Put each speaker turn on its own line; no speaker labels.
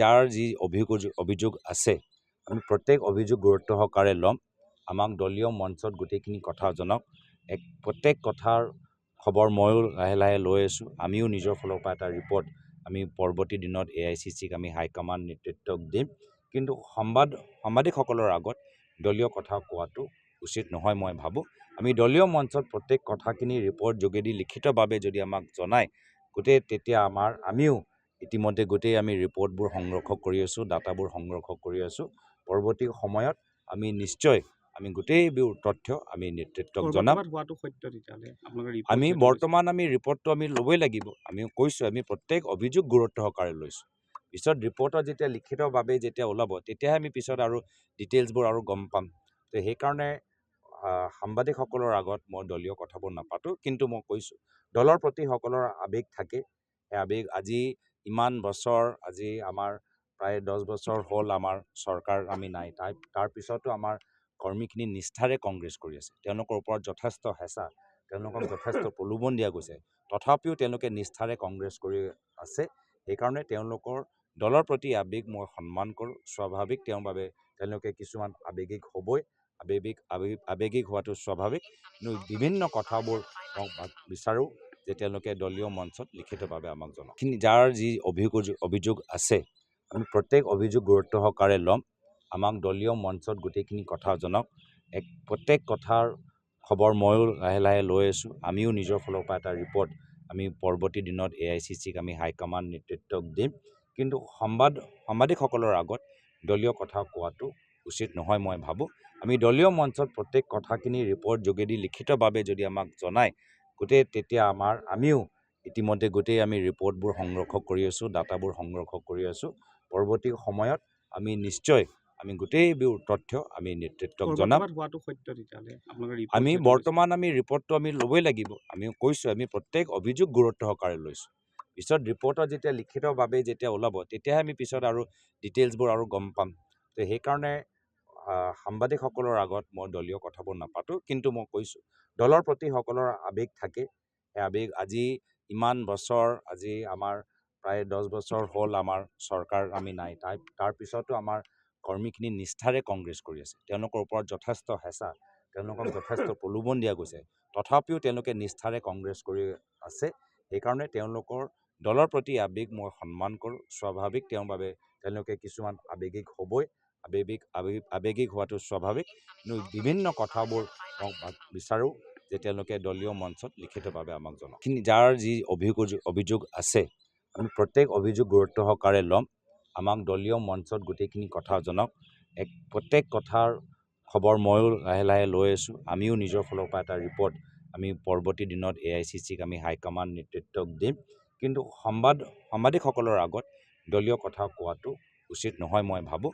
যাৰ যি অভিযোগ আছে আমি প্ৰত্যেক অভিযোগ গুৰুত্ব সহকাৰে ল'ম। আমাক দলীয় মঞ্চত গোটেইখিনি কথা জনাওক। প্ৰত্যেক কথাৰ খবৰ ময়ো লাহে লাহে লৈ আছোঁ। আমিও নিজৰ ফালৰ পৰা এটা ৰিপৰ্ট আমি পৰৱৰ্তী দিনত AICCক আমি হাইকমাণ্ড নেতৃত্বক দিম। কিন্তু সাংবাদিকসকলৰ আগত দলীয় কথা কোৱাটো উচিত নহয় মই ভাবোঁ। আমি দলীয় মঞ্চত প্ৰত্যেক কথাখিনি ৰিপৰ্ট যোগেদি লিখিতভাৱে যদি আমাক জনায় তেতিয়া আমিও ইতিমধ্যে গোটেই আমি ৰিপৰ্টবোৰ সংগ্ৰহ কৰি আছোঁ, ডাটাবোৰ সংগ্ৰহ কৰি আছোঁ। পৰৱৰ্তী সময়ত আমি নিশ্চয় গোটেইবোৰ তথ্য আমি নেতৃত্বক জনাম। আমি বৰ্তমান ৰিপৰ্টটো আমি ল'বই লাগিব। আমি কৈছোঁ আমি প্ৰত্যেক অভিযোগ গুৰুত্ব সহকাৰে লৈছোঁ। পিছত ৰিপৰ্টত যেতিয়া লিখিতভাৱে যেতিয়া ওলাব তেতিয়াহে আমি পিছত আৰু ডিটেইলছবোৰ আৰু গম পাম। তো সেইকাৰণে সাংবাদিকসকলৰ আগত মই দলীয় কথাবোৰ নাপাতোঁ। কিন্তু মই কৈছোঁ দলৰ প্ৰতি সকলৰ আৱেগ থাকে। সেই আৱেগ আজি ইমান বছৰ আজি আমাৰ প্ৰায় 10 বছৰ হ'ল আমাৰ চৰকাৰ আমি নাই। তাৰ পিছতো আমাৰ কৰ্মীখিনি নিষ্ঠাৰে কংগ্ৰেছ কৰি আছে। তেওঁলোকৰ ওপৰত যথেষ্ট হেঁচা, তেওঁলোকক যথেষ্ট প্ৰলোভন দিয়া গৈছে। তথাপিও তেওঁলোকে নিষ্ঠাৰে কংগ্ৰেছ কৰি আছে। সেইকাৰণে তেওঁলোকৰ দলৰ প্ৰতি আৱেগ মই সন্মান কৰোঁ। স্বাভাৱিক তেওঁলোকে কিছুমান আৱেগিক হ'বই। আৱেগিক হোৱাটো স্বাভাৱিক। কিন্তু বিভিন্ন কথাবোৰ মই বিচাৰোঁ যে তেওঁলোকে দলীয় মঞ্চত লিখিতভাৱে আমাক জনাওক। যাৰ যি অভিযোগ আছে আমি প্ৰত্যেক অভিযোগ গুৰুত্ব সহকাৰে ল'ম। আমাক দলীয় মঞ্চত গোটেইখিনি কথা জনাওক। প্ৰত্যেক কথাৰ খবৰ ময়ো লাহে লাহে লৈ আছোঁ। আমিও নিজৰ ফালৰ পৰা এটা ৰিপৰ্ট আমি পৰৱৰ্তী দিনত AICCক আমি হাইকমাণ্ড নেতৃত্বক দিম। কিন্তু সাংবাদিকসকলৰ আগত দলীয় কথা কোৱাটো উচিত নহয় মই ভাবোঁ। আমি দলীয় মঞ্চত প্ৰত্যেক কথাখিনি ৰিপৰ্ট যোগেদি লিখিতভাৱে যদি আমাক জনায় তেতিয়া আমিও ইতিমধ্যে গোটেই আমি ৰিপৰ্টবোৰ সংগ্ৰহ কৰি আছোঁ, ডাটাবোৰ সংগ্ৰহ কৰি আছোঁ। পৰৱৰ্তী সময়ত আমি নিশ্চয় গোটেইবোৰ তথ্য আমি নেতৃত্বক জনাম। আমি বৰ্তমান ৰিপৰ্টটো আমি ল'বই লাগিব। আমি কৈছোঁ আমি প্ৰত্যেক অভিযোগ গুৰুত্ব সহকাৰে লৈছোঁ। পিছত ৰিপৰ্টত যেতিয়া লিখিতভাৱে যেতিয়া ওলাব তেতিয়াহে আমি পিছত আৰু ডিটেইলছবোৰ আৰু গম পাম। তো সেইকাৰণে সাংবাদিকসকলৰ আগত মই দলীয় কথাবোৰ নাপাতোঁ। কিন্তু মই কৈছোঁ দলৰ প্ৰতি সকলৰ আৱেগ থাকে। সেই আৱেগ আজি ইমান বছৰ আজি আমাৰ প্ৰায় 10 বছৰ হ'ল আমাৰ চৰকাৰ আমি নাই। তাৰ পিছতো আমাৰ কৰ্মীখিনি নিষ্ঠাৰে কংগ্ৰেছ কৰি আছে। তেওঁলোকৰ ওপৰত যথেষ্ট হেঁচা, তেওঁলোকক যথেষ্ট প্ৰলোভন দিয়া গৈছে। তথাপিও তেওঁলোকে নিষ্ঠাৰে কংগ্ৰেছ কৰি আছে। সেইকাৰণে তেওঁলোকৰ দলৰ প্ৰতি আৱেগ মই সন্মান কৰোঁ। স্বাভাৱিক তেওঁলোকে কিছুমান আৱেগিক হ'বই। আৱেগিক হোৱাটো স্বাভাৱিক। কিন্তু বিভিন্ন কথাবোৰ মই বিচাৰোঁ যে তেওঁলোকে দলীয় মঞ্চত লিখিতভাৱে আমাক জনাওক। যাৰ যি অভিযোগ আছে আমি প্ৰত্যেক অভিযোগ গুৰুত্ব সহকাৰে ল'ম। আমাক দলীয় মঞ্চত গোটেইখিনি কথা জনাওক। প্ৰত্যেক কথাৰ খবৰ ময়ো লাহে লাহে লৈ আছোঁ। আমিও নিজৰ ফালৰ পৰা এটা ৰিপৰ্ট আমি পৰৱৰ্তী দিনত AICCক আমি হাইকমাণ্ড নেতৃত্বক দিম। কিন্তু সাংবাদিকসকলৰ আগত দলীয় কথা কোৱাটো উচিত নহয় মই ভাবোঁ।